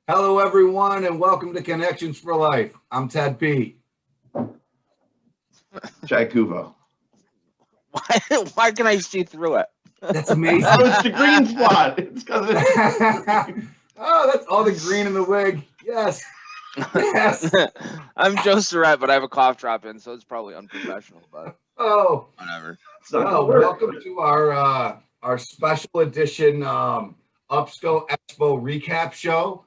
Hello, everyone, and welcome to Connections for Life. I'm Ted P. Jack Kuvo. Why can I see through it? That's amazing. Oh, it's the green spot. It's because Oh, that's all the green in the wig. Yes. Yes. I'm Joe Surratt, but I have a cough drop in, so it's probably unprofessional, but whatever. Well, welcome to our special edition EXPO recap show.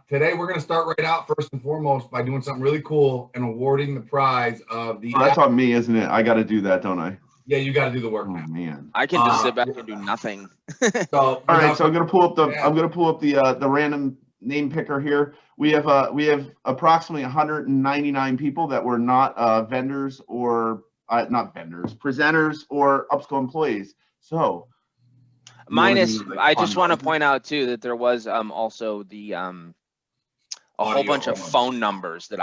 Today we're going to start right out first and foremost by doing something really cool and awarding the prize of the. Oh, that's on me, isn't it? I got to do that, don't I? Yeah, you got to do the work. Oh man, I can just sit back and do nothing. So all right, so I'm gonna pull up the random name picker here. We have approximately 199 people that were not vendors or not vendors, presenters or UPSCO employees. So Minus, I just want to point out too that there was also the a whole bunch of phone numbers that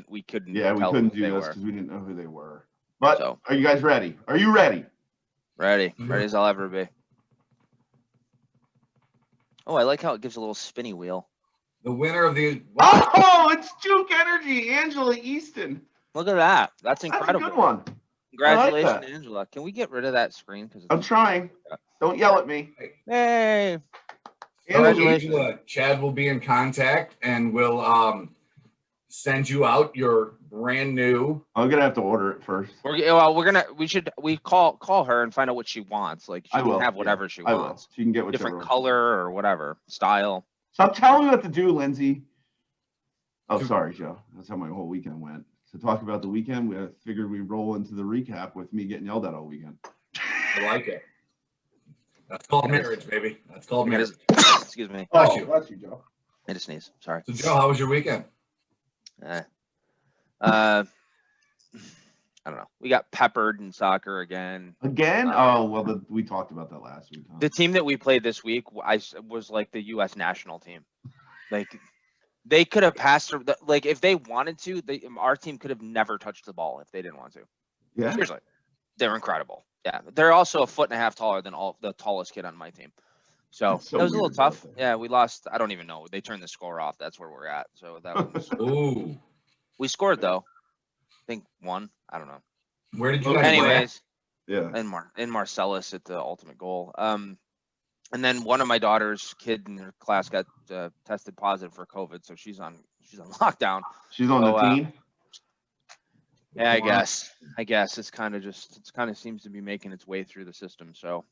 we couldn't. Yeah, we couldn't do this because we didn't know who they were. But are you guys ready? Are you ready? Ready as I'll ever be. Oh, I like how it gives a little spinny wheel. The winner of the it's Duke Energy, Angela Easton. Look at that. That's incredible. That's a good one. Congratulations, like Angela. Can we get rid of that screen? I'm trying. Don't yell at me. Hey. Angela, Chad will be in contact and will send you out your brand new. I'm gonna have to order it first. We call her and find out what she wants. Like she can have whatever she wants. She can get whichever different color or whatever style. Stop telling me what to do, Lindsay. Oh, sorry, Joe. That's how my whole weekend went. To talk about the weekend, we figured we'd roll into the recap with me getting yelled at all weekend. I like it. That's called marriage, baby. That's called marriage. Excuse me. Bless you, Joe. I just sneeze. Sorry. So, Joe, how was your weekend? I don't know. We got peppered in soccer again. Oh, well, we talked about that last week. Huh? The team that we played this week, was like the U.S. national team. Like, they could have passed. Like, if they wanted to, our team could have never touched the ball if they didn't want to. Yeah. Seriously, they're incredible. Yeah, they're also a foot and a half taller than the tallest kid on my team. So it was a little tough. Yeah, we lost. I don't even know. They turned the score off. That's where we're at. So that was. Ooh. We scored though. I think one. I don't know. Where did you guys Anyways, yeah. In Marcellus at the Ultimate Goal. And then one of my daughter's kid in her class got tested positive for COVID, so she's on lockdown. She's on the team. Yeah, I guess it's kind of seems to be making its way through the system. So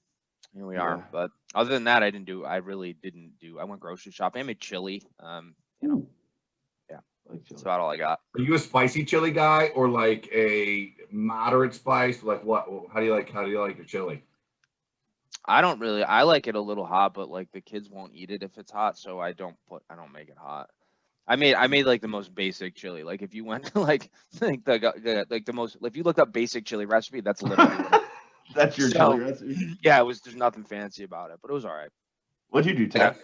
here we are. But other than that, I really didn't do. I went grocery shopping. I made chili. That's about all I got. Are you a spicy chili guy or like a moderate spice? Like what? How do you like your chili? I don't really. I like it a little hot, but like the kids won't eat it if it's hot, so I don't make it hot. I made like the most basic chili. Like if you went to like the most, if you looked up basic chili recipe, that's literally that's your chili recipe. Yeah, there's nothing fancy about it, but it was all right. What'd you do, Ted?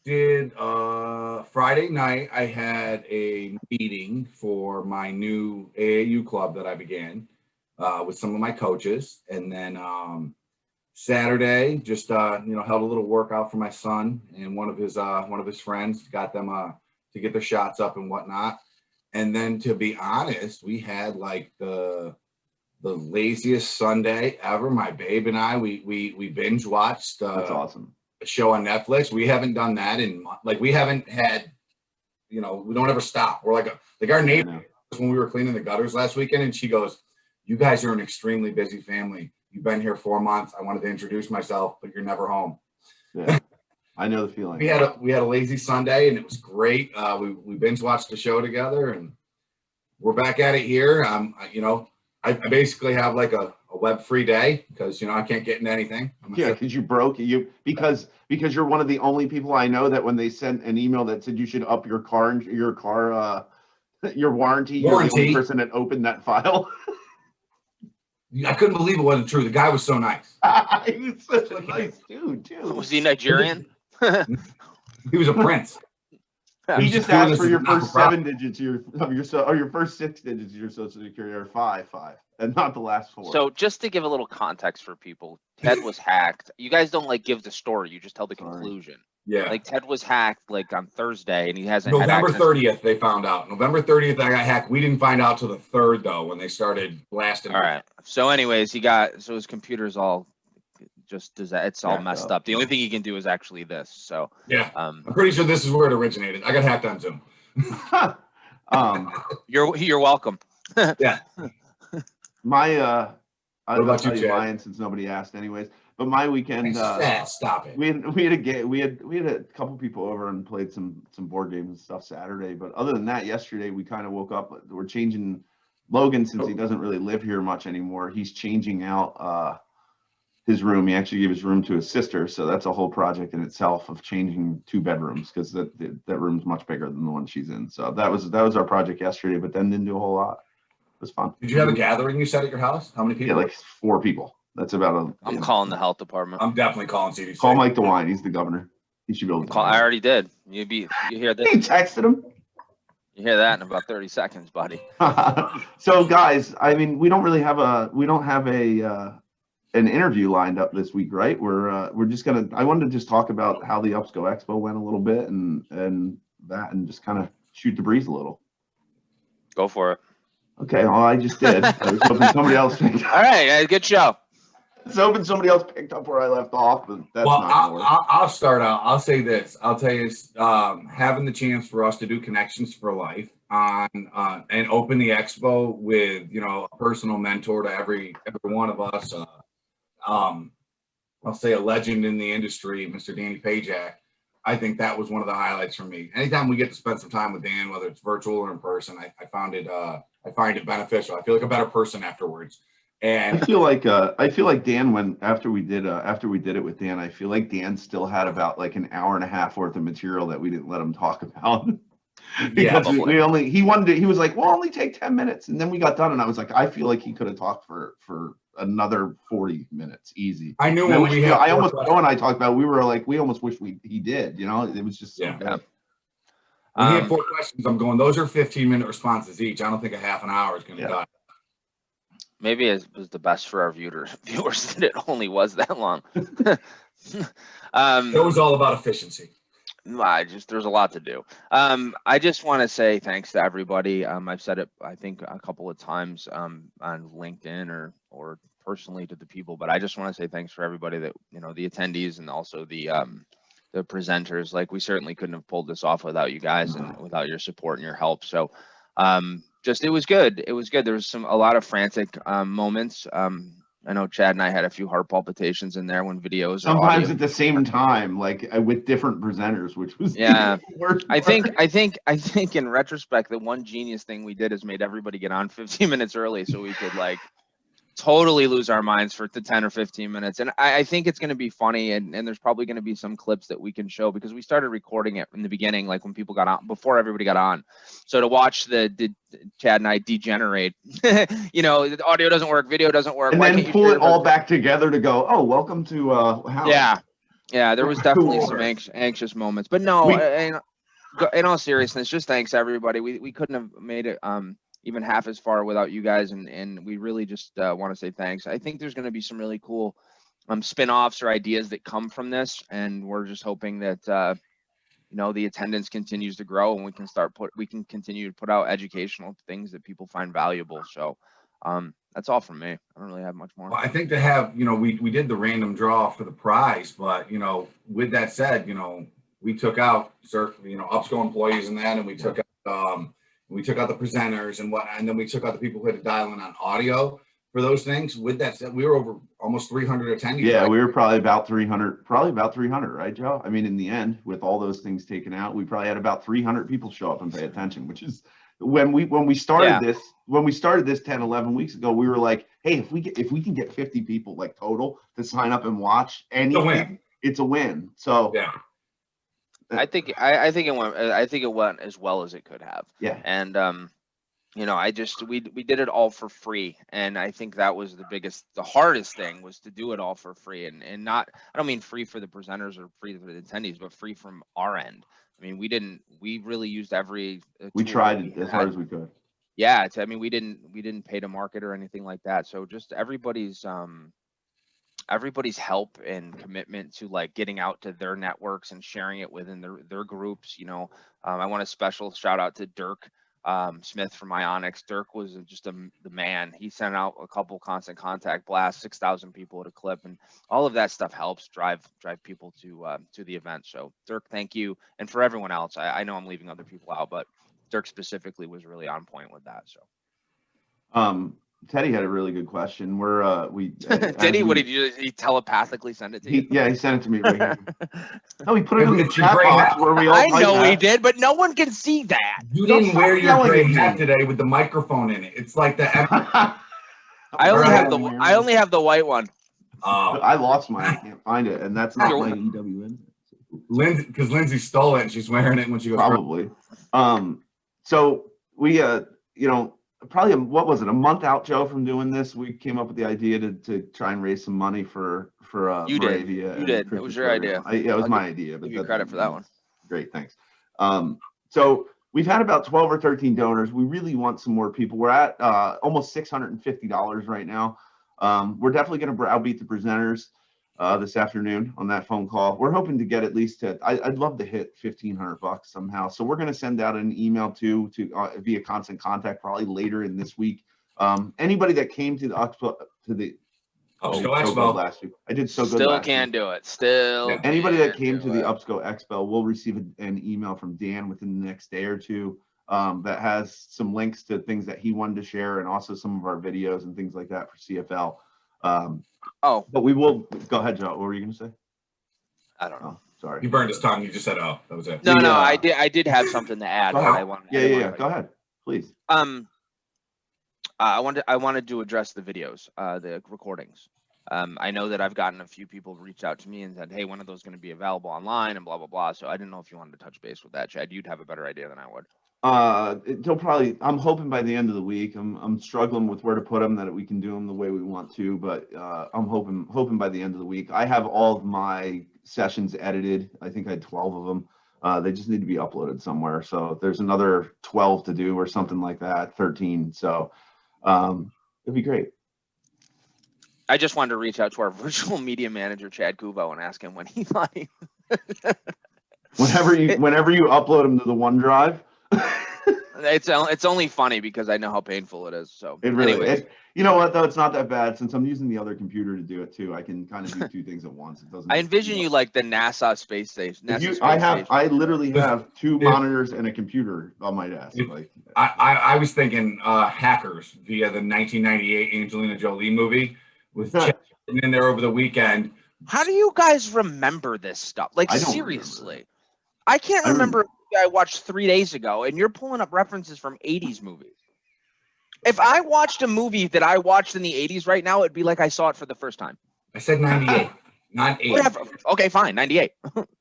Did Friday night I had a meeting for my new AAU club that I began with some of my coaches, and then Saturday just held a little workout for my son and one of his friends, got them to get their shots up and whatnot. And then, to be honest, we had like the laziest Sunday ever. My babe and I we binge watched. That's awesome. A show on Netflix. We haven't done that we haven't had, we don't ever stop. We're like our neighbor when we were cleaning the gutters last weekend, and she goes, "You guys are an extremely busy family. You've been here 4 months. I wanted to introduce myself, but you're never home." Yeah, I know the feeling. we had a lazy Sunday, and it was great. We binge watched the show together, and we're back at it here. I basically have like a web-free day because I can't get into anything. Yeah, because you broke because you're one of the only people I know that when they sent an email that said you should up your warranty. You're the only person that opened that file. I couldn't believe it wasn't true. The guy was so nice. He was such a nice dude, too. Was he Nigerian? He was a prince. He just asked for your first 7 digits of your first 6 digits of your social security, or five. and not the last 4. So just to give a little context for people, Ted was hacked. You guys don't like give the story, you just tell the conclusion. Yeah. Like Ted was hacked like on Thursday and he hasn't had November access. 30th, they found out. November 30th, I got hacked. We didn't find out till the 3rd though, when they started blasting. All right. So anyways, his computer's all it's all messed up. The only thing he can do is actually this. So yeah, I'm pretty sure this is where it originated. I got hacked on Zoom. You're welcome. Yeah. I'll about tell you, you Chad? mine since nobody asked anyways. But my weekend, Stop it. we had a couple people over and played some board games and stuff Saturday. But other than that, yesterday we kind of woke up. We're changing Logan, since he doesn't really live here much anymore. He's changing out his room. He actually gave his room to his sister, so that's a whole project in itself of changing 2 bedrooms, because that room's much bigger than the one she's in. So that was our project yesterday. But then didn't do a whole lot. It was fun. Did you have a gathering you said at your house? How many people? Yeah, like 4 people. That's about I'm calling the health department. I'm definitely calling CDC. Call Mike DeWine. He's the governor. He should be able to. I already did. You hear this? He texted him. You hear that in about 30 seconds, buddy. So guys, I mean, we don't have an interview lined up this week, right? We're just gonna. I wanted to just talk about how the EXPO went a little bit and just kind of shoot the breeze a little. Go for it. Okay, well, I just did. I was hoping somebody else picked up. All right, good show. I was hoping somebody else picked up where I left off, but that's Well, not gonna work. I'll start out. I'll say this. I'll tell you, having the chance for us to do Connections for Life on and open the expo with a personal mentor to every one of us. I'll say a legend in the industry, Mr. Danny Pajak. I think that was one of the highlights for me. Anytime we get to spend some time with Dan, whether it's virtual or in person, I find it beneficial. I feel like a better person afterwards. And I feel like Dan, after we did it with Dan, I feel like Dan still had about like an hour and a half worth of material that we didn't let him talk about. Because he was like, we'll only take 10 minutes. And then we got done and I was like, I feel like he could have talked for another 40 minutes easy. I knew when Joe and I talked about it, we were like, we almost wish he did, it was just so bad. When he had 4 questions, I'm going, those are 15-minute responses each. I don't think a half an hour is going to die. Maybe it was the best for our viewers that it only was that long. It was all about efficiency. There's a lot to do. I just want to say thanks to everybody. I've said it, I think, a couple of times on LinkedIn or personally to the people, but I just want to say thanks for everybody that, the attendees and also the presenters. Like, we certainly couldn't have pulled this off without you guys and without your support and your help. So it was good. It was good. There was a lot of frantic moments. I know Chad and I had a few heart palpitations in there when videos. Sometimes at the same time, like with different presenters, which was worst I think in retrospect, the one genius thing we did is made everybody get on 15 minutes early so we could like totally lose our minds for 10 or 15 minutes. And I think it's going to be funny, and there's probably going to be some clips that we can show, because we started recording it in the beginning, like when people got on, before everybody got on. So to watch the Chad and I degenerate, the audio doesn't work, video doesn't work. And then pull it all back together to go, oh, welcome to House. Yeah, there was definitely some anxious moments. But no, in all seriousness, just thanks everybody. We couldn't have made it even half as far without you guys, and we really just want to say thanks. I think there's going to be some really cool spin-offs or ideas that come from this, and we're just hoping that the attendance continues to grow and we can continue to put out educational things that people find valuable. So that's all from me. I don't really have much more. Well, I think to have, we did the random draw for the prize, but with that said, we took out UPSCO employees and that, and we took out the presenters and then we took out the people who had to dial in on audio for those things. With that said, we were over almost 300 attendees. Yeah, right? We were probably about 300, right, Joe? I mean, in the end, with all those things taken out, we probably had about 300 people show up and pay attention, which is when we started this 10, 11 weeks ago, we were like, hey, if we can get 50 people like total to sign up and watch anything, it's a win. So yeah. I think it went as well as it could have. Yeah. And we did it all for free, and I think that was the hardest thing was to do it all for free, and not, I don't mean free for the presenters or free for the attendees, but free from our end. I mean, we really used every we tried it as hard as we could. Yeah, I mean, we didn't pay to market or anything like that. So just everybody's help and commitment to like getting out to their networks and sharing it within their groups. I want a special shout out to Dirk Smith from Ionics. Dirk was just the man. He sent out a couple constant contact blasts, 6,000 people at a clip, and all of that stuff helps drive people to the event. So Dirk, thank you, and for everyone else. I know I'm leaving other people out, but Dirk specifically was really on point with that. So. Teddy had a really good question. Did he? What did he telepathically send it to you? Yeah, he sent it to me right here. No, he put it in the It's your chat gray box hat. where we all I type know he that. did, but no one can see that. You Don't didn't wear stop your yelling gray at me. hat today with the microphone in it. It's like the. I only have the white one. I lost mine. I can't find it, and that's not my EWN. Because Lindsay stole it and she's wearing it when she goes. Probably. So we, probably what was it, a month out, Joe, from doing this? We came up with the idea to try and raise some money for You did. Moravia. You did. It was your idea. Yeah, it was my idea. But Give you credit for that one. Great, thanks. So we've had about 12 or 13 donors. We really want some more people. We're at almost $650 right now. We're definitely going to browbeat the presenters this afternoon on that phone call. We're hoping to get at least I'd love to hit $1,500 somehow. So we're going to send out an email to via constant contact probably later in this week. Anybody that came to the Expo last week, I did so good. Still can't do it. Still. Yeah. Anybody that came to the UPSCO Expo will receive an email from Dan within the next day or two that has some links to things that he wanted to share and also some of our videos and things like that for CFL. But we will go ahead, Joe. What were you going to say? I don't know. Sorry. He burned his tongue. He just said, "Oh, that was it." No, I did have something to add. Go ahead. I wanted, Go ahead, please. I wanted to address the videos, the recordings. I know that I've gotten a few people reach out to me and said, "Hey, when are those going to be available online?" and blah blah blah. So I didn't know if you wanted to touch base with that, Chad. You'd have a better idea than I would. I'm hoping by the end of the week. I'm struggling with where to put them, that we can do them the way we want to, but I'm hoping by the end of the week. I have all of my sessions edited. I think I had 12 of them. They just need to be uploaded somewhere. So there's another 12 to do or something like that, 13. So it'd be great. I just wanted to reach out to our virtual media manager, Chad Kuvo, and ask him when he thought he... whenever you upload them to the OneDrive. It's only funny because I know how painful it is. So it really is. You know what though? It's not that bad since I'm using the other computer to do it too. I can kind of do two things at once. It doesn't. I envision you like the NASA space station. I literally have two monitors and a computer on my desk. I was thinking Hackers via the 1998 Angelina Jolie movie with Chad in there over the weekend. How do you guys remember this stuff? Like seriously, I can't remember. I watched 3 days ago, and you're pulling up references from 80s movies. If I watched a movie that I watched in the 80s right now, it'd be like I saw it for the first time. I said 98, not 8. Whatever. Okay, fine, 98.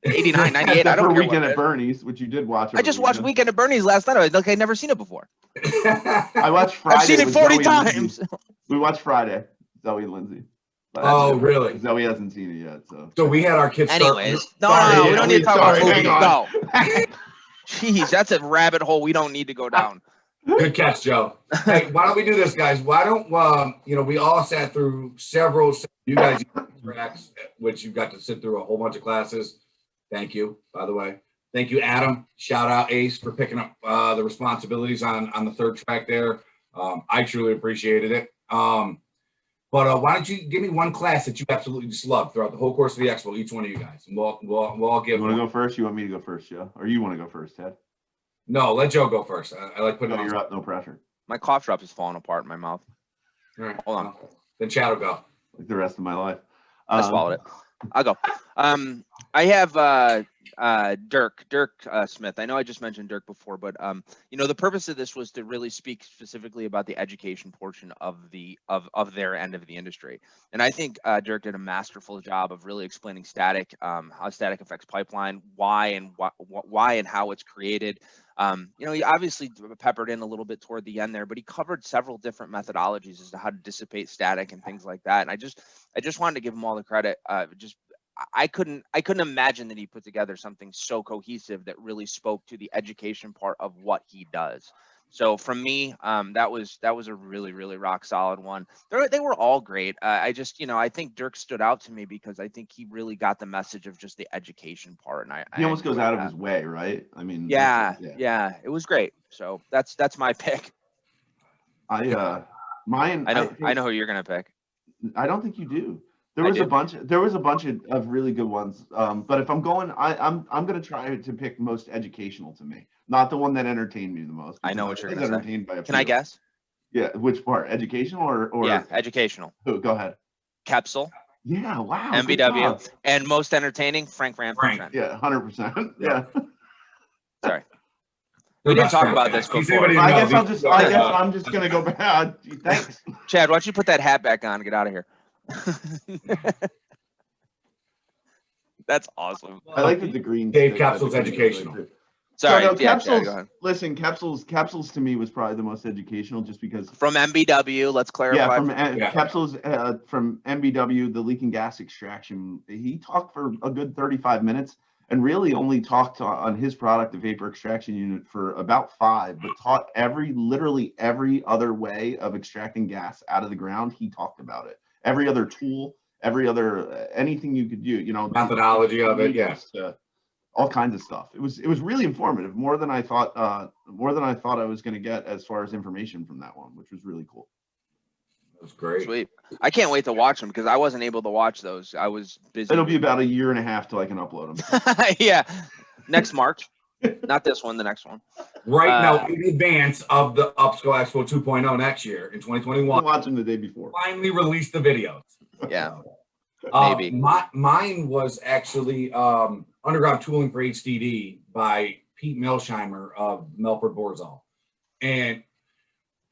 89, 98. I don't care. Weekend at Bernie's, which you did watch. I just watched Weekend at Bernie's last night. I was like, I'd never seen it before. I watched Friday. I've seen it 40 times. We watched Friday, Zoe and Lindsay. Oh, really? Zoe hasn't seen it yet. So we had our kids. Anyways, no, we don't need to talk about movies. Go. Jeez, that's a rabbit hole we don't need to go down. Good catch, Joe. Hey, why don't we do this, guys? Why don't we all sat through several. You guys tracks, which you got to sit through a whole bunch of classes. Thank you, by the way. Thank you, Adam. Shout out Ace for picking up the responsibilities on the third track there. I truly appreciated it. But why don't you give me one class that you absolutely just love throughout the whole course of the expo, each one of you guys, and we'll all give. You want to go first? You want me to go first, Joe, or you want to go first, Ted? No, let Joe go first. I like putting. You're up, no pressure. My cough drop is falling apart in my mouth. All right, hold on. Then Chad will go. Like the rest of my life. I swallowed it. I'll go. I have Dirk Smith. I know I just mentioned Dirk before, but the purpose of this was to really speak specifically about the education portion of their end of the industry. And I think Dirk did a masterful job of really explaining static, how static affects pipeline, why and how it's created. He obviously peppered in a little bit toward the end there, but he covered several different methodologies as to how to dissipate static and things like that. And I just wanted to give him all the credit. I couldn't imagine that he put together something so cohesive that really spoke to the education part of what he does. So from me, that was a really, really rock solid one. They were all great. I just, I think Dirk stood out to me because I think he really got the message of just the education part, and he almost goes out of that. his way, right? I mean, Yeah, it was great. So that's my pick. Mine. I know who you're gonna pick. I don't think you do. There was a bunch of really good ones. But if I'm going, I'm going to try to pick most educational to me, not the one that entertained me the most. I know what you're I was gonna say. entertained by a Can I few. guess? Yeah, which part? Educational or Yeah, educational. Go ahead. Capsule. Yeah, wow. MBW. And most entertaining, Frank Ramsden. Yeah, 100%. Yeah. Sorry. We didn't talk about this before. I guess I'm just gonna go back. Thanks. Chad, why don't you put that hat back on and get out of here? That's awesome. I like the green. Dave, Capsule's educational. Sorry, no, yeah, Capsules. Chad, go ahead. Listen, Capsules to me was probably the most educational, just because from MBW. Let's clarify. Capsules from MBW, the leak and gas extraction. He talked for a good 35 minutes. And really only talked on his product, the vapor extraction unit, for about 5, but taught literally every other way of extracting gas out of the ground. He talked about it. Every other tool, every other anything you could do, methodology of it, all kinds of stuff. It was really informative, more than I thought I was going to get as far as information from that one, which was really cool. That's great. Sweet. I can't wait to watch them because I wasn't able to watch those. I was busy. It'll be about a year and a half till I can upload them. Yeah. Next March. Not this one, the next one. Right now, in advance of the Upscale Expo 2.0 next year in 2021. Watch them the day before. Finally release the videos. Yeah. Maybe. Mine was actually Underground Tooling for HDD by Pete Melsheimer of Melford Borzall. And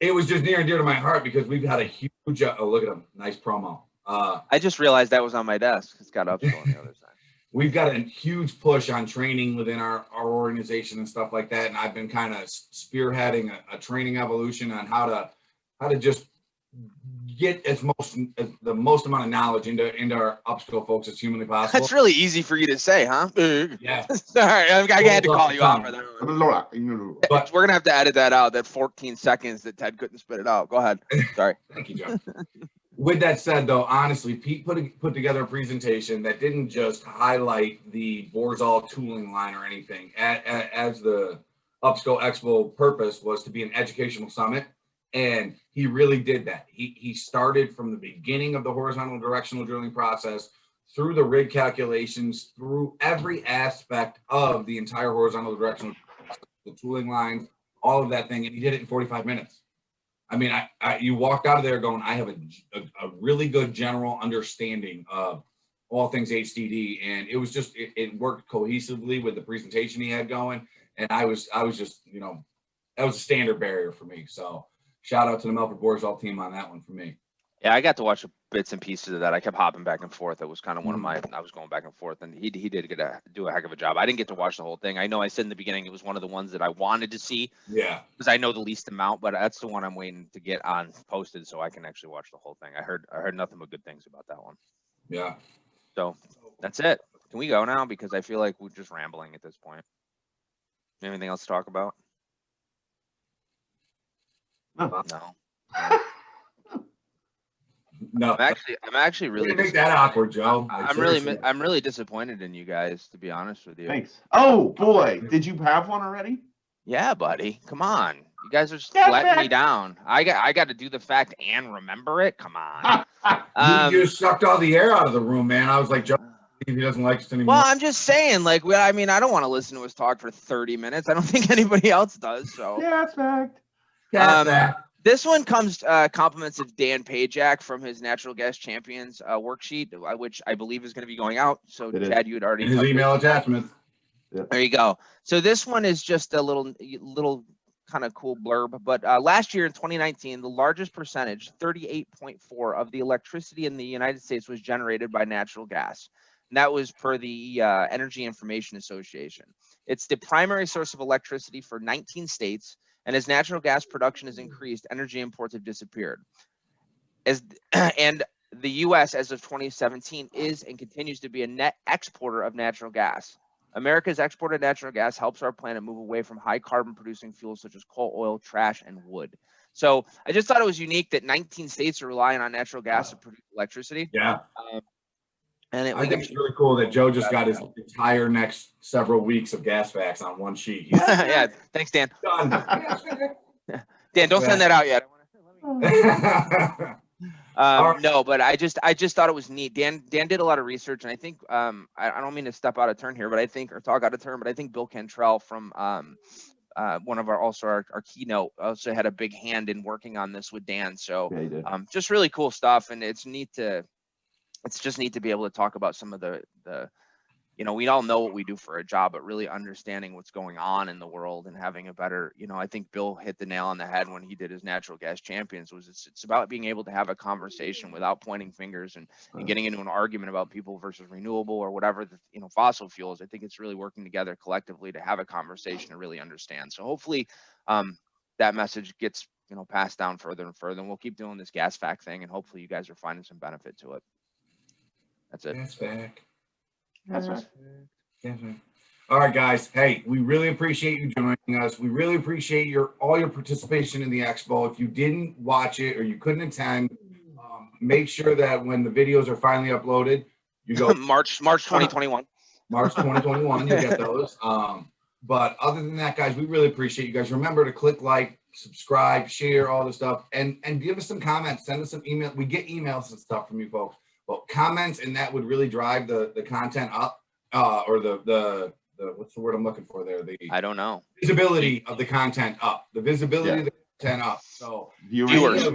it was just near and dear to my heart because we've had a huge, look at him, nice promo. I just realized that was on my desk. It's got Upscale on the other side. We've got a huge push on training within our organization and stuff like that. And I've been kind of spearheading a training evolution on how to just get the most amount of knowledge into our upskill folks as humanly possible. That's really easy for you to say, huh? Yeah. Sorry, I had to call you out for that. But we're gonna have to edit that out. That 14 seconds that Ted couldn't spit it out. Go ahead. Sorry. Thank you, Joe. With that said, though, honestly, Pete put together a presentation that didn't just highlight the Borzall tooling line or anything. As the Upscale Expo purpose was to be an educational summit. And he really did that. He started from the beginning of the horizontal directional drilling process, through the rig calculations, through every aspect of the entire horizontal directional, the tooling lines, all of that thing. And he did it in 45 minutes. I mean, you walked out of there going, I have a really good general understanding of all things HDD. And it was just, it worked cohesively with the presentation he had going. And I was just, that was a standard barrier for me. So shout out to the Melford Borzall team on that one for me. Yeah, I got to watch bits and pieces of that. I kept hopping back and forth. It was kind of one of my, I was going back and forth, and he did do a heck of a job. I didn't get to watch the whole thing. I know I said in the beginning it was one of the ones that I wanted to see. Yeah. Because I know the least amount, but that's the one I'm waiting to get on posted so I can actually watch the whole thing. I heard nothing but good things about that one. Yeah. So that's it. Can we go now? Because I feel like we're just rambling at this point. Anything else to talk about? No. No. I'm actually really make that awkward, Joe. I'm really disappointed in you guys, to be honest with you. Thanks. Oh boy, did you have one already? Yeah, buddy. Come on. You guys are just letting me down. I got to do the fact and remember it. Come on. You just sucked all the air out of the room, man. I was like, Joe, he doesn't like us anymore. Well, I'm just saying, I don't want to listen to us talk for 30 minutes. I don't think anybody else does. So yeah, it's fact. This one comes compliments of Dan Pajak from his Natural Gas Champions worksheet, which I believe is going to be going out. So Chad, you had already his email attachment. Yep. There you go. So this one is just a little kind of cool blurb. But last year in 2019, the largest percentage, 38.4% of the electricity in the United States was generated by natural gas. And that was per the Energy Information Association. It's the primary source of electricity for 19 states. And as natural gas production has increased, energy imports have disappeared. And the U.S. as of 2017 is and continues to be a net exporter of natural gas. America's exported natural gas helps our planet move away from high carbon producing fuels such as coal, oil, trash, and wood. So I just thought it was unique that 19 states are relying on natural gas to produce electricity. Yeah. And I think it's really cool that Joe just got his entire next several weeks of gas facts on one sheet. He's yeah, thanks, Dan. done. Dan, don't send that out yet. No, but I just thought it was neat. Dan did a lot of research, and I think I don't mean to step out of turn here, but I think, or talk out of turn, but I think Bill Cantrell from one of our keynote also had a big hand in working on this with Dan. So Yeah, he did. just really cool stuff, and it's just neat to be able to talk about some of the we all know what we do for a job, but really understanding what's going on in the world and having a better, I think Bill hit the nail on the head when he did his natural gas champions. It's about being able to have a conversation without pointing fingers and getting into an argument about people versus renewable or whatever the fossil fuels. I think it's really working together collectively to have a conversation and really understand. So hopefully that message gets passed down further and further, and we'll keep doing this gas fact thing, and hopefully you guys are finding some benefit to it. That's it. Gas fact. That's right. All right, guys. Hey, we really appreciate you joining us. We really appreciate all your participation in the expo. If you didn't watch it or you couldn't attend, make sure that when the videos are finally uploaded, you go March 2021. March 2021, you get those. But other than that, guys, we really appreciate you guys. Remember to click like, subscribe, share, all the stuff, and give us some comments. Send us some email. We get emails and stuff from you folks. But comments, and that would really drive the content up, or the what's the word I'm looking for there? I don't know. Visibility of the content up. The visibility of the content up. So viewers,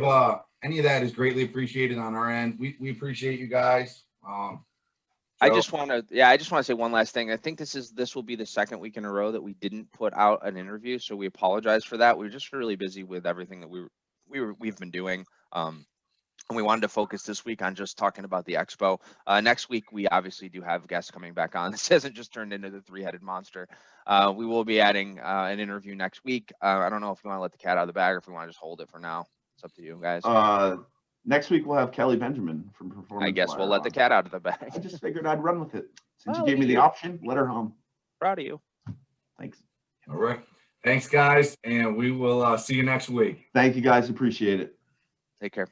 any of that is greatly appreciated on our end. We appreciate you guys. I just want to say one last thing. I think this will be the second week in a row that we didn't put out an interview, so we apologize for that. We were just really busy with everything that we've been doing. And we wanted to focus this week on just talking about the expo. Next week, we obviously do have guests coming back on. This hasn't just turned into the three-headed monster. We will be adding an interview next week. I don't know if you want to let the cat out of the bag or if we want to just hold it for now. It's up to you guys. Next week, we'll have Kelly Benjamin from Performance. I guess we'll let the cat out of the bag. I just figured I'd run with it. Since you gave me the option, let her home. Proud of you. Thanks. All right. Thanks, guys. And we will see you next week. Thank you, guys. Appreciate it. Take care.